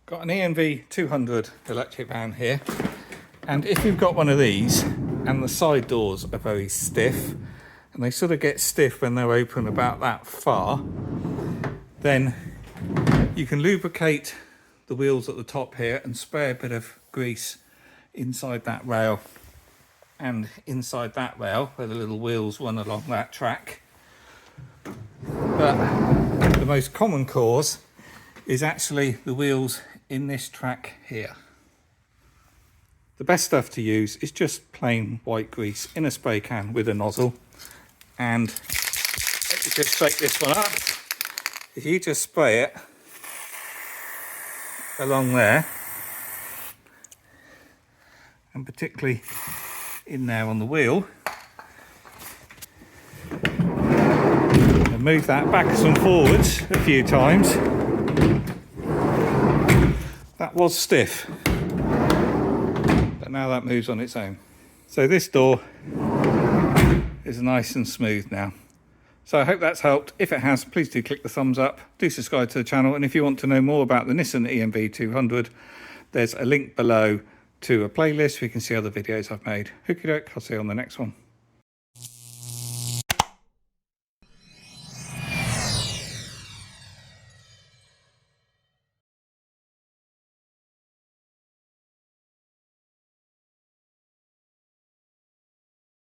Got an ENV200 electric van here, and if you've got one of these and the side doors are very stiff, and they sort of get stiff when they're open about that far, then you can lubricate the wheels at the top here and spray a bit of grease inside that rail and inside that rail where the little wheels run along that track. But the most common cause is actually the wheels in this track here. The best stuff to use is just plain white grease in a spray can with a nozzle, and let me just shake this one up. If you just spray it along there, and particularly in there on the wheel, and move that backwards and forwards a few times. That was stiff, but now that moves on its own. So this door is nice and smooth now. So I hope that's helped. If it has, please do click the thumbs up, do subscribe to the channel, and if you want to know more about the Nissan ENV200, there's a link below to a playlist where you can see other videos I've made. Hooky doke, I'll see you on the next one.